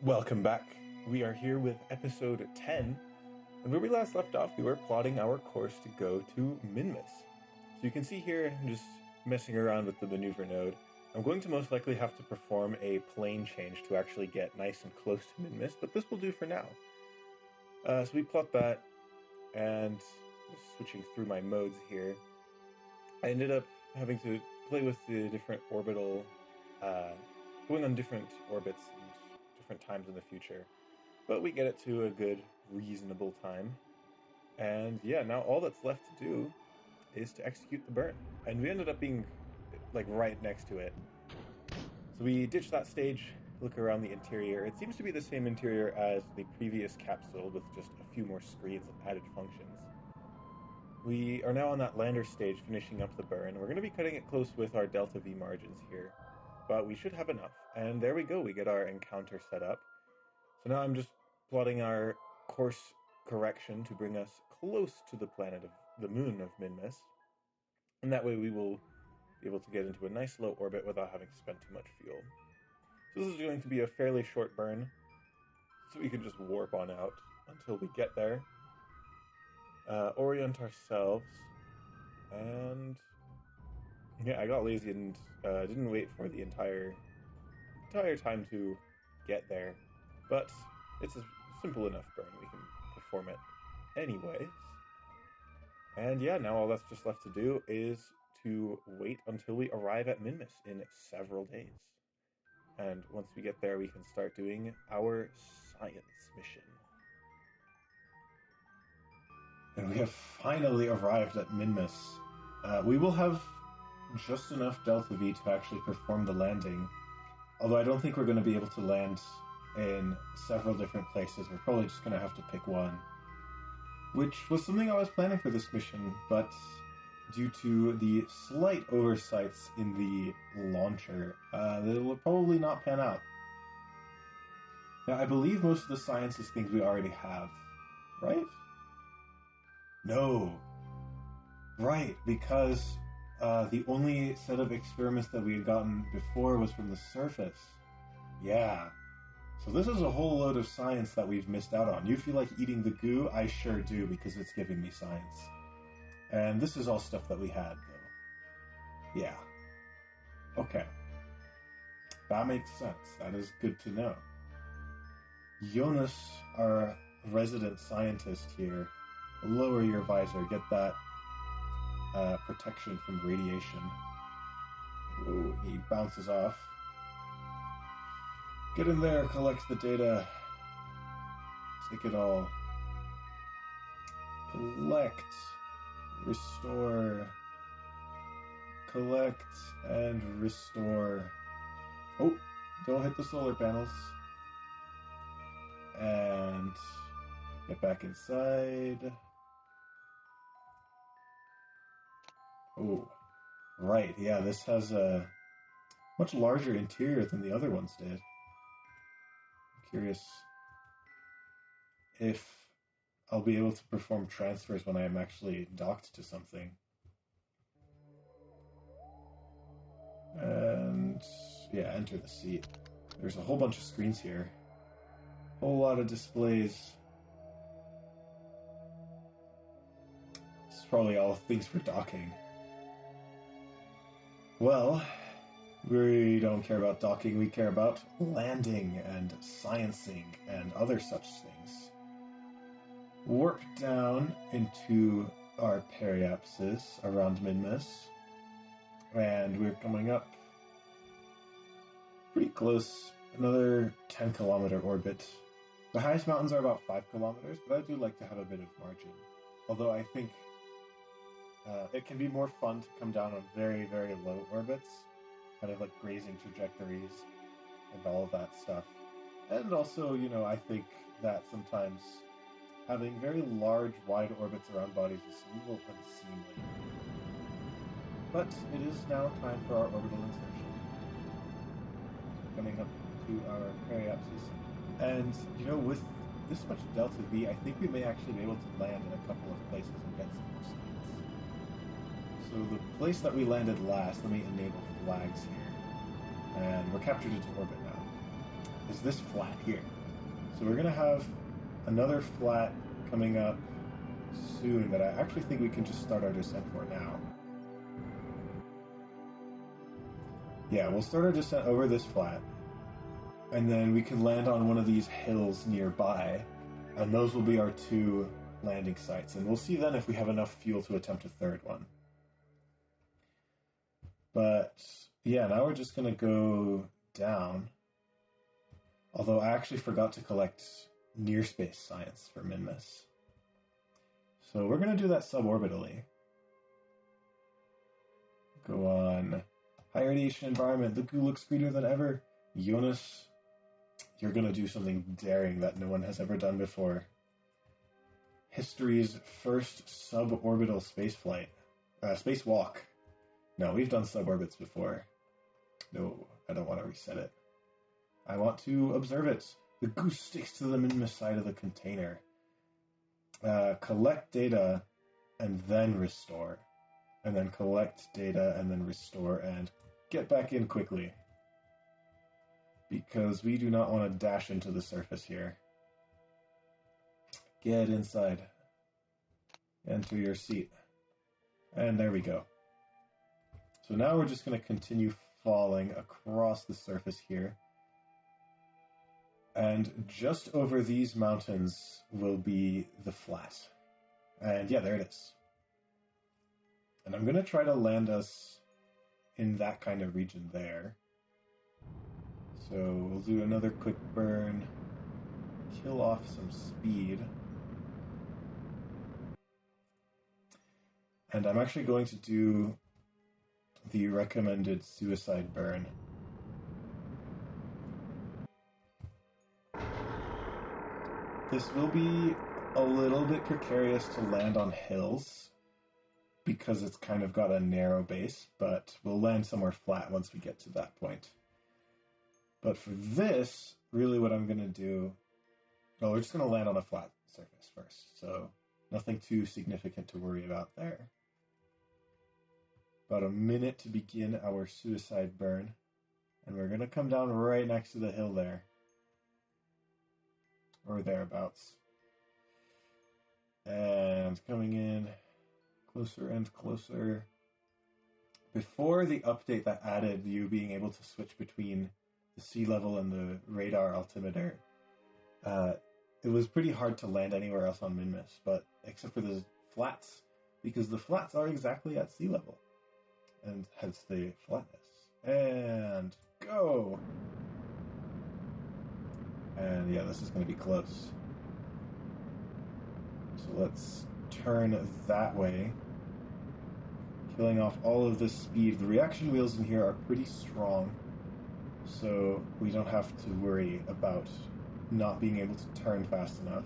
Welcome back. We are here with episode 10, and where we last left off, we were plotting our course to go to Minmus. So you can see here, I'm just messing around with the maneuver node. I'm going to most likely have to perform a plane change to actually get nice and close to Minmus, but this will do for now. So we plot that, and just switching through my modes here, I ended up having to play with the different orbital, going on different orbits and different times in the future. But we get it to a good, reasonable time. And yeah, now all that's left to do is to execute the burn. And we ended up being like right next to it. So we ditched that stage, look around the interior. It seems to be the same interior as the previous capsule with just a few more screens and added functions. We are now on that lander stage finishing up the burn. We're going to be cutting it close with our delta V margins here, but we should have enough. And there we go, we get our encounter set up. So now I'm just plotting our course correction to bring us close to the planet of the moon of Minmus. And that way we will be able to get into a nice low orbit without having to spend too much fuel. So this is going to be a fairly short burn, so we can just warp on out until we get there. Orient ourselves, and yeah, I got lazy and didn't wait for the entire time to get there, but it's a simple enough burn, we can perform it anyways. And yeah, now all that's just left to do is to wait until we arrive at Minmus in several days. And once we get there, we can start doing our science mission. And we have finally arrived at Minmus. We will have just enough Delta V to actually perform the landing. Although I don't think we're going to be able to land in several different places. We're probably just going to have to pick one. Which was something I was planning for this mission, but due to the slight oversights in the launcher, they will probably not pan out. Now, I believe most of the science is things we already have, right? No. Right, because the only set of experiments that we had gotten before was from the surface. Yeah. So this is a whole load of science that we've missed out on. You feel like eating the goo? I sure do, because it's giving me science. And this is all stuff that we had, though. Yeah. Okay. That makes sense. That is good to know. Jonas, our resident scientist here, lower your visor. Get that protection from radiation. Ooh, he bounces off. Get in there, collect the data. Take it all. Collect. Restore. Collect and restore. Oh, don't hit the solar panels. And get back inside. Oh, right. Yeah, this has a much larger interior than the other ones did. Curious if I'll be able to perform transfers when I am actually docked to something. And yeah, enter the seat. There's a whole bunch of screens here. Whole lot of displays. This is probably all things for docking. Well, we don't care about docking, we care about landing and sciencing and other such things. Warp down into our periapsis around Minmus, and we're coming up pretty close, another 10-kilometer orbit. The highest mountains are about 5 kilometers, but I do like to have a bit of margin. Although I think it can be more fun to come down on very, very low orbits, kind of like grazing trajectories and all of that stuff. And also, I think that sometimes having very large, wide orbits around bodies is a little unseemly. But it is now time for our orbital insertion. Coming up to our periapsis. And, with this much Delta V, I think we may actually be able to land in a couple of places and get some more science. So the place that we landed last, let me enable flags here. And we're captured into orbit now. Is this flat here? So we're going to have another flat coming up soon that I actually think we can just start our descent for now. Yeah, we'll start our descent over this flat, and then we can land on one of these hills nearby, and those will be our 2 landing sites, and we'll see then if we have enough fuel to attempt a third one. But yeah, now we're just going to go down, although I actually forgot to collect near space science for Minmus. So we're going to do that suborbitally. Go on. High radiation environment. The goo looks greener than ever. Jonas, you're going to do something daring that no one has ever done before. History's first suborbital spaceflight. Spacewalk. No, we've done suborbits before. No, I don't want to reset it. I want to observe it. The goose sticks to the Minmus side of the container. Collect data and then restore. And then collect data and then restore and get back in quickly. Because we do not want to dash into the surface here. Get inside. Enter your seat. And there we go. So now we're just going to continue falling across the surface here. And just over these mountains will be the flat. And yeah, there it is. And I'm going to try to land us in that kind of region there. So we'll do another quick burn. Kill off some speed. And I'm actually going to do the recommended suicide burn. This will be a little bit precarious to land on hills because it's kind of got a narrow base, but we'll land somewhere flat once we get to that point. But for this, really what I'm going to do... Well, we're just going to land on a flat surface first, so nothing too significant to worry about there. About a minute to begin our suicide burn, and we're going to come down right next to the hill there. Or thereabouts. And coming in closer and closer. Before the update that added you being able to switch between the sea level and the radar altimeter, it was pretty hard to land anywhere else on Minmus, but except for the flats, because the flats are exactly at sea level, and hence the flatness. And go! And yeah, this is going to be close. So let's turn that way, killing off all of this speed. The reaction wheels in here are pretty strong, so we don't have to worry about not being able to turn fast enough.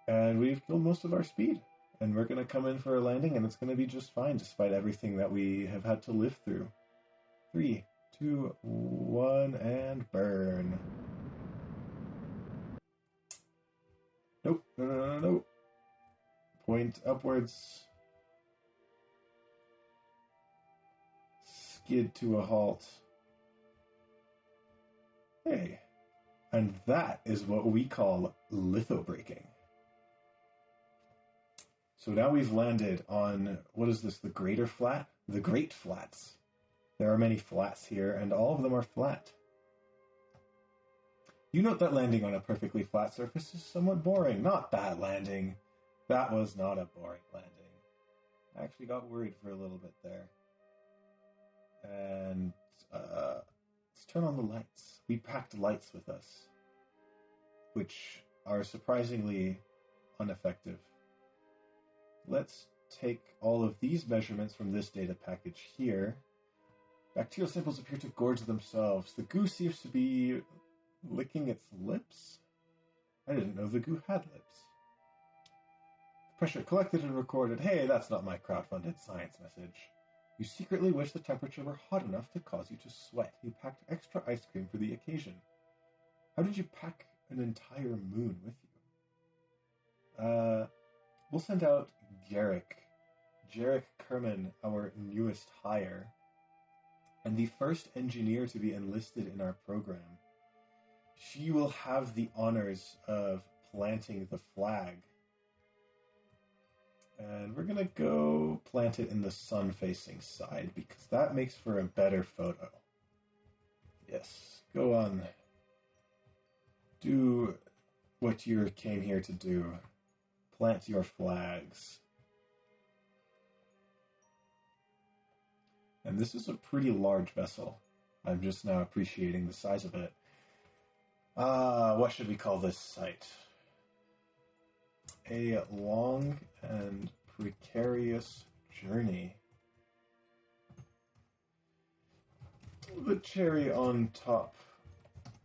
And we've killed most of our speed, and we're going to come in for a landing, and it's going to be just fine, despite everything that we have had to live through. 3, 2, 1, and burn. Nope, no. Point upwards. Skid to a halt. Hey, and that is what we call lithobraking. So now we've landed on, what is this, the Greater Flat? The Great Flats. There are many flats here, and all of them are flat. You note that landing on a perfectly flat surface is somewhat boring. Not that landing. That was not a boring landing. I actually got worried for a little bit there. And let's turn on the lights. We packed lights with us, which are surprisingly ineffective. Let's take all of these measurements from this data package here. Bacterial samples appear to gorge themselves. The goo seems to be licking its lips? I didn't know the goo had lips. Pressure collected and recorded. Hey, that's not my crowdfunded science message. You secretly wish the temperature were hot enough to cause you to sweat. You packed extra ice cream for the occasion. How did you pack an entire moon with you? We'll send out Jarek Kerman, our newest hire, and the first engineer to be enlisted in our program. she will have the honors of planting the flag. And we're going to go plant it in the sun-facing side because that makes for a better photo. Yes, go on. Do what you came here to do. Plant your flags. And this is a pretty large vessel. I'm just now appreciating the size of it. What should we call this site? A long and precarious journey. The cherry on top,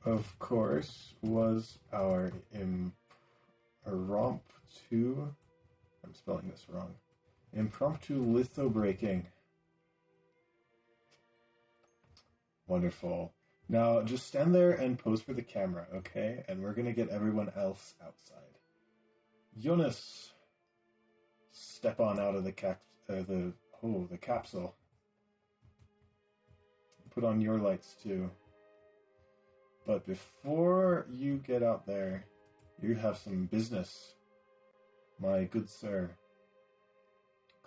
of course, was our impromptu... I'm spelling this wrong. Impromptu litho breaking. Wonderful. Now, just stand there and pose for the camera, okay? And we're going to get everyone else outside. Jonas, step on out of the capsule. Put on your lights, too. But before you get out there, you have some business, my good sir.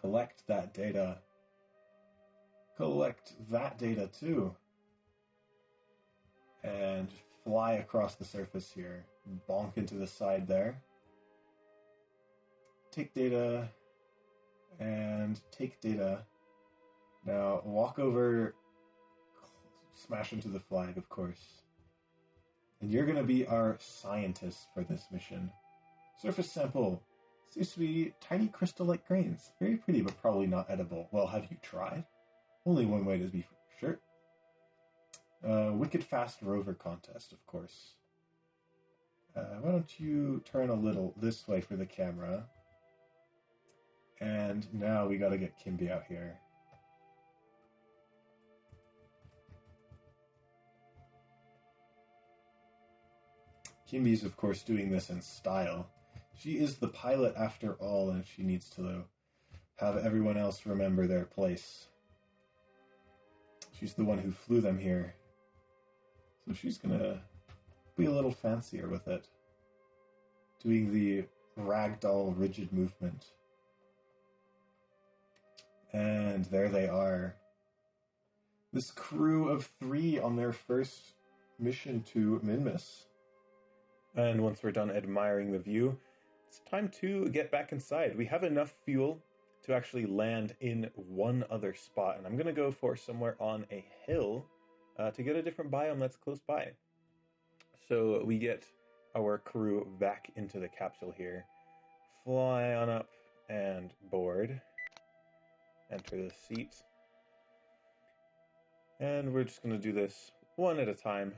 Collect that data. Collect that data, too. And fly across the surface here. Bonk into the side there. Take data. And take data. Now, walk over. Smash into the flag, of course. And you're going to be our scientist for this mission. Surface sample. Seems to be tiny crystal-like grains. Very pretty, but probably not edible. Well, have you tried? Only one way to be sure. Wicked fast rover contest, of course. Why don't you turn a little this way for the camera? And now we gotta get Kimby out here. Kimby's, of course, doing this in style. She is the pilot after all, and she needs to have everyone else remember their place. She's the one who flew them here. So she's gonna be a little fancier with it. Doing the ragdoll rigid movement. And there they are. This crew of 3 on their first mission to Minmus. And once we're done admiring the view, it's time to get back inside. We have enough fuel to actually land in one other spot. And I'm going to go for somewhere on a hill to get a different biome that's close by. So we get our crew back into the capsule here. Fly on up and board. Enter the seat. And we're just going to do this one at a time,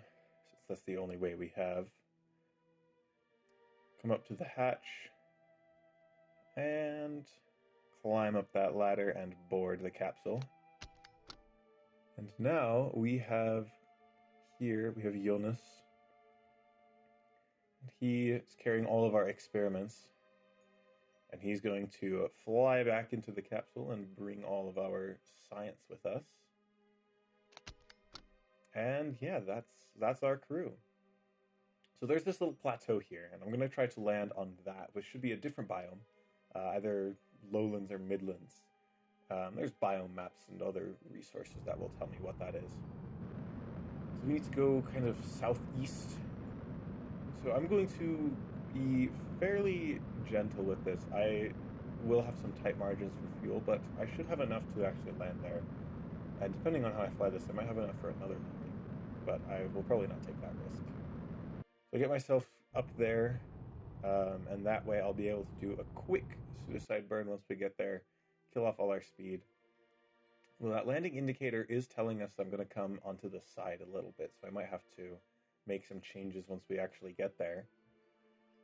since that's the only way we have. Come up to the hatch. And climb up that ladder and board the capsule. And now we have Jonas. He is carrying all of our experiments. And he's going to fly back into the capsule and bring all of our science with us. And yeah, that's our crew. So there's this little plateau here, and I'm going to try to land on that, which should be a different biome, either lowlands or midlands. There's biome maps and other resources that will tell me what that is. So we need to go kind of southeast. So I'm going to be fairly gentle with this. I will have some tight margins for fuel, but I should have enough to actually land there. And depending on how I fly this, I might have enough for another landing, but I will probably not take that risk. So I get myself up there, and that way I'll be able to do a quick suicide burn once we get there, kill off all our speed. Well, that landing indicator is telling us I'm going to come onto the side a little bit, so I might have to make some changes once we actually get there.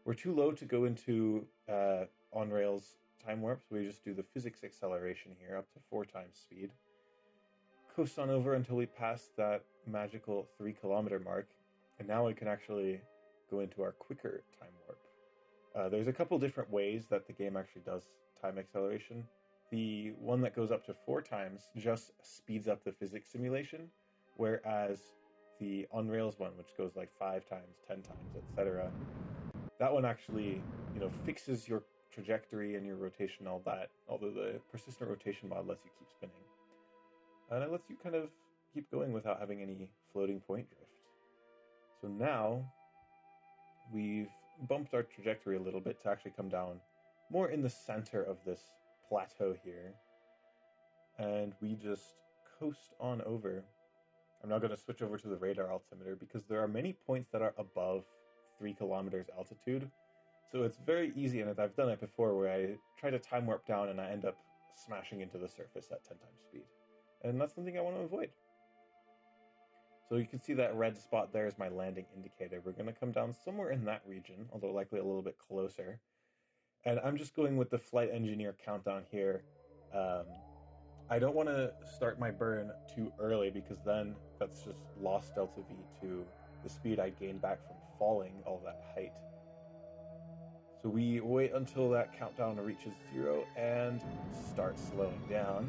We're too low to go into on-rails time warp, so we just do the physics acceleration here up to 4 times speed. Coast on over until we pass that magical 3-kilometer mark, and now we can actually go into our quicker time warp. There's a couple different ways that the game actually does time acceleration. The one that goes up to 4 times just speeds up the physics simulation, whereas the on-rails one, which goes like 5 times, 10 times, etc. That one actually, fixes your trajectory and your rotation, all that, although the persistent rotation mod lets you keep spinning. And it lets you kind of keep going without having any floating point drift. So now we've bumped our trajectory a little bit to actually come down more in the center of this plateau here. And we just coast on over. I'm now going to switch over to the radar altimeter because there are many points that are above 3 kilometers altitude. So it's very easy, and I've done it before, where I try to time warp down and I end up smashing into the surface at 10 times speed. And that's something I want to avoid. So you can see that red spot there is my landing indicator. We're going to come down somewhere in that region, although likely a little bit closer. And I'm just going with the flight engineer countdown here. I don't want to start my burn too early because then that's just lost delta V to the speed I gained back from falling all that height. So we wait until that countdown reaches 0 and start slowing down.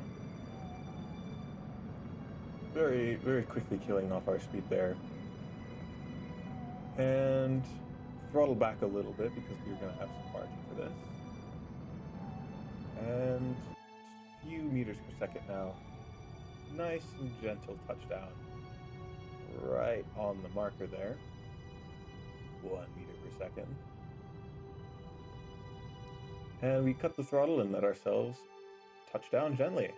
Very, very quickly killing off our speed there. And throttle back a little bit because we're going to have some margin for this. And a few meters per second now. Nice and gentle touchdown. Right on the marker there. 1 meter per second. And we cut the throttle and let ourselves touch down gently.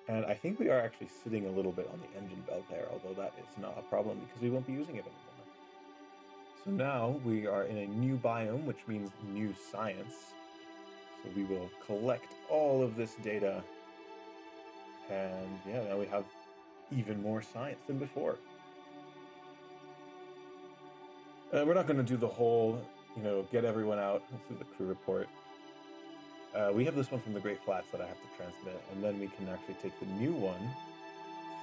And I think we are actually sitting a little bit on the engine belt there, although that is not a problem because we won't be using it anymore. So now we are in a new biome, which means new science. So we will collect all of this data. And yeah, now we have even more science than before. We're not going to do the whole, get everyone out. This is the crew report. We have this one from the Great Flats that I have to transmit, and then we can actually take the new one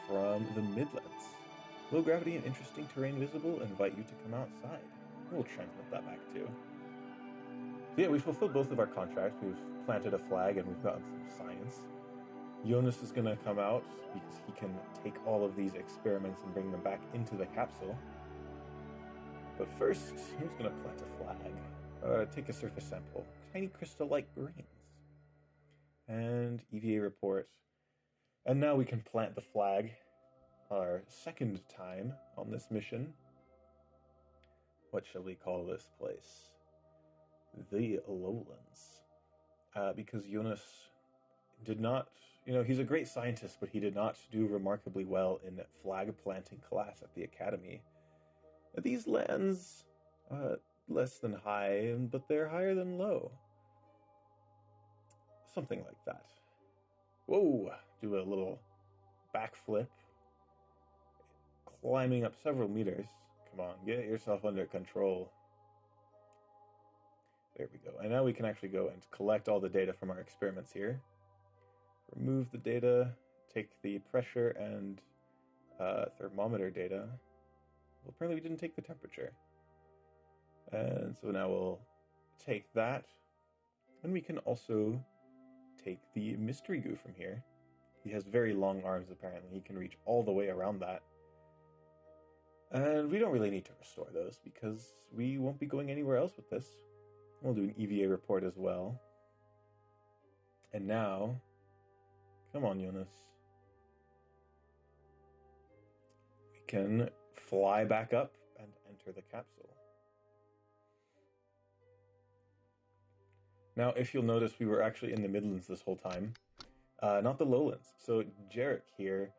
from the Midlands. Low gravity and interesting terrain visible. Invite you to come outside. We'll transmit that back too. So yeah, we fulfilled both of our contracts. We've planted a flag and we've gotten some science. Jonas is going to come out because he can take all of these experiments and bring them back into the capsule. But first, he's going to plant a flag. Take a surface sample. Tiny crystal-like grains. And EVA report. And now we can plant the flag, our second time on this mission. What shall we call this place? The Lowlands. Because Jonas did not, he's a great scientist, but he did not do remarkably well in flag planting class at the academy. These lands are less than high, but they're higher than low. Something like that. Whoa! Do a little backflip. Climbing up several meters. Come on, get yourself under control. There we go. And now we can actually go and collect all the data from our experiments here. Remove the data, take the pressure and thermometer data. Well, apparently we didn't take the temperature. And so now we'll take that. And we can also take the mystery goo from here. He has very long arms, apparently. He can reach all the way around that. And we don't really need to restore those because we won't be going anywhere else with this. We'll do an EVA report as well. And now, come on, Jonas. We can fly back up and enter the capsule. Now, if you'll notice, we were actually in the Midlands this whole time, not the Lowlands. So Jarek here,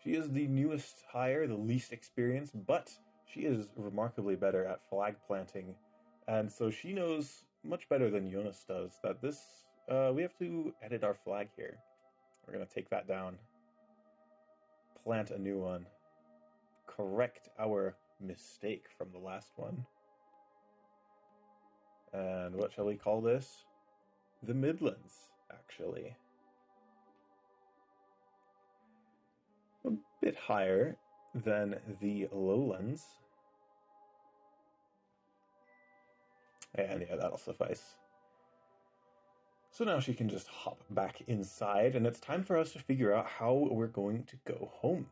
she is the newest hire, the least experienced, but she is remarkably better at flag planting. And so she knows much better than Jonas does that this, we have to edit our flag here. We're going to take that down, plant a new one, correct our mistake from the last one. And what shall we call this? The Midlands, actually. A bit higher than the Lowlands. And yeah, that'll suffice. So now she can just hop back inside, and it's time for us to figure out how we're going to go home.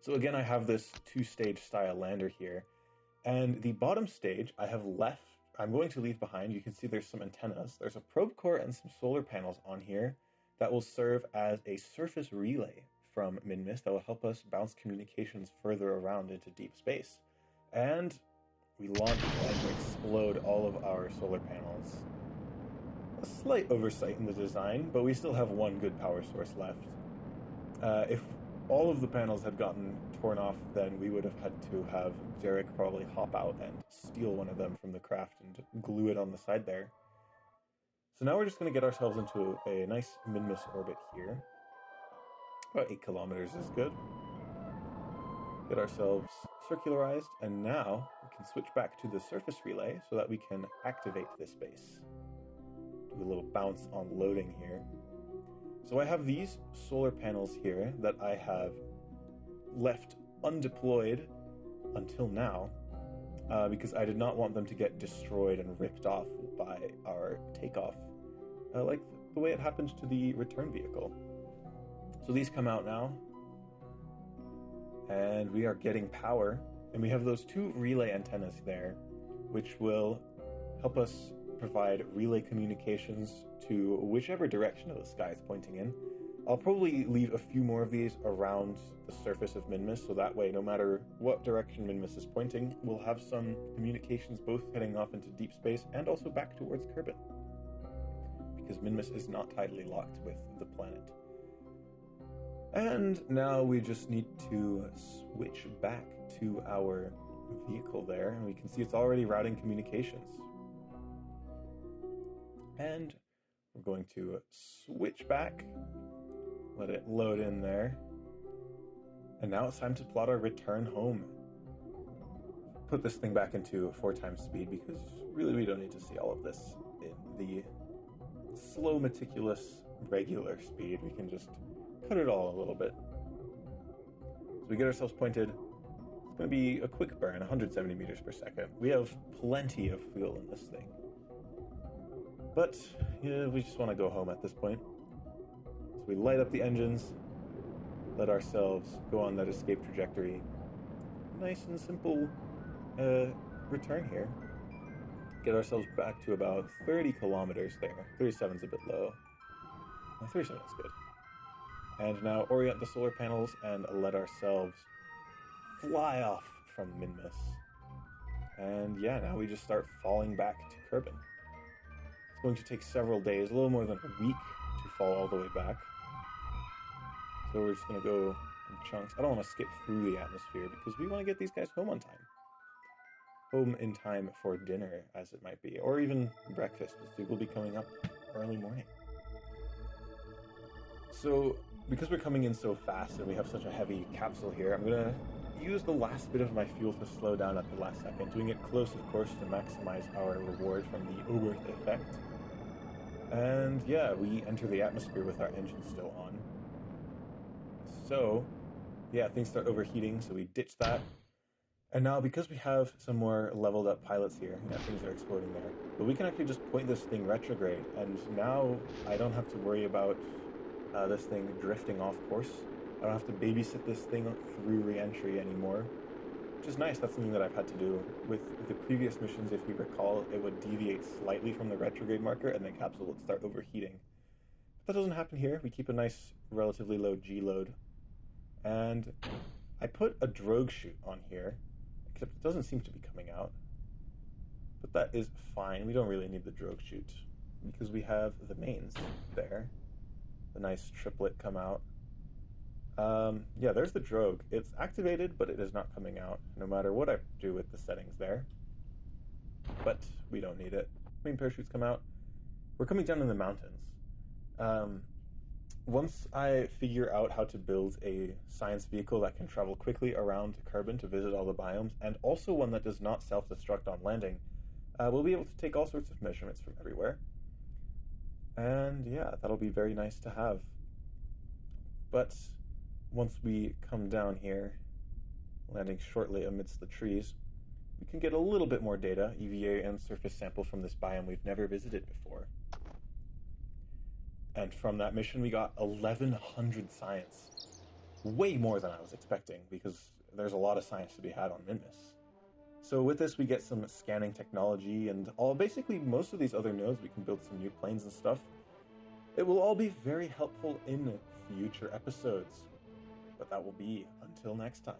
So again, I have this two-stage style lander here, and the bottom stage I'm going to leave behind. You can see there's some antennas. There's a probe core and some solar panels on here that will serve as a surface relay from Minmus that will help us bounce communications further around into deep space. And we launch and explode all of our solar panels. A slight oversight in the design, but we still have one good power source left. If all of the panels had gotten torn off, then we would have had to have Jarek probably hop out and steal one of them from the craft and glue it on the side there. So now we're just going to get ourselves into a nice Minmus orbit here. About 8 kilometers is good. Get ourselves circularized, and now we can switch back to the surface relay so that we can activate this base. Do a little bounce on loading here. So I have these solar panels here that I have left undeployed until now because I did not want them to get destroyed and ripped off by our takeoff, like the way it happened to the return vehicle. So these come out now, and we are getting power, and we have those 2 relay antennas there, which will help us provide relay communications to whichever direction of the sky is pointing in. I'll probably leave a few more of these around the surface of Minmus, so that way, no matter what direction Minmus is pointing, we'll have some communications both heading off into deep space and also back towards Kerbin, because Minmus is not tidally locked with the planet. And now we just need to switch back to our vehicle there, and we can see it's already routing communications. And we're going to switch back, let it load in there, and now it's time to plot our return home. Put this thing back into 4 times speed, because really we don't need to see all of this in the slow, meticulous, regular speed. We can just cut it all a little bit. So we get ourselves pointed. It's going to be a quick burn, 170 meters per second. We have plenty of fuel in this thing. But yeah, we just want to go home at this point. So we light up the engines, let ourselves go on that escape trajectory. Nice and simple return here. Get ourselves back to about 30 kilometers there. 37's a bit low. 37 is good. And now orient the solar panels and let ourselves fly off from Minmus. And yeah, now we just start falling back to Kerbin. It's going to take several days, a little more than a week, to fall all the way back. So we're just going to go in chunks. I don't want to skip through the atmosphere because we want to get these guys home on time. Home in time for dinner, as it might be, or even breakfast, because they will be coming up early morning. So, because we're coming in so fast and we have such a heavy capsule here, I'm going to use the last bit of my fuel to slow down at the last second, doing it close, of course, to maximize our reward from the Oberth effect. And yeah, we enter the atmosphere with our engine still on. So, yeah, things start overheating, so we ditch that. And now, because we have some more leveled up pilots here, yeah, things are exploding there, but we can actually just point this thing retrograde, and now I don't have to worry about this thing drifting off course. I don't have to babysit this thing through re-entry anymore, which is nice. That's something that I've had to do. With the previous missions, if you recall, it would deviate slightly from the retrograde marker, and the capsule would start overheating. But that doesn't happen here. We keep a nice, relatively low G load. And I put a drogue chute on here, except it doesn't seem to be coming out. But that is fine. We don't really need the drogue chute, because we have the mains there. The nice triplet come out. Yeah, there's the drogue. It's activated, but it is not coming out, no matter what I do with the settings there. But we don't need it. Main parachutes come out. We're coming down in the mountains. Once I figure out how to build a science vehicle that can travel quickly around Kerbin to visit all the biomes, and also one that does not self-destruct on landing, we'll be able to take all sorts of measurements from everywhere. And yeah, that'll be very nice to have. But once we come down here, landing shortly amidst the trees, we can get a little bit more data, EVA and surface sample from this biome we've never visited before. And from that mission, we got 1,100 science. way more than I was expecting, because there's a lot of science to be had on Minmus. So with this, we get some scanning technology, and basically most of these other nodes, we can build some new planes and stuff. It will all be very helpful in future episodes, but that will be until next time.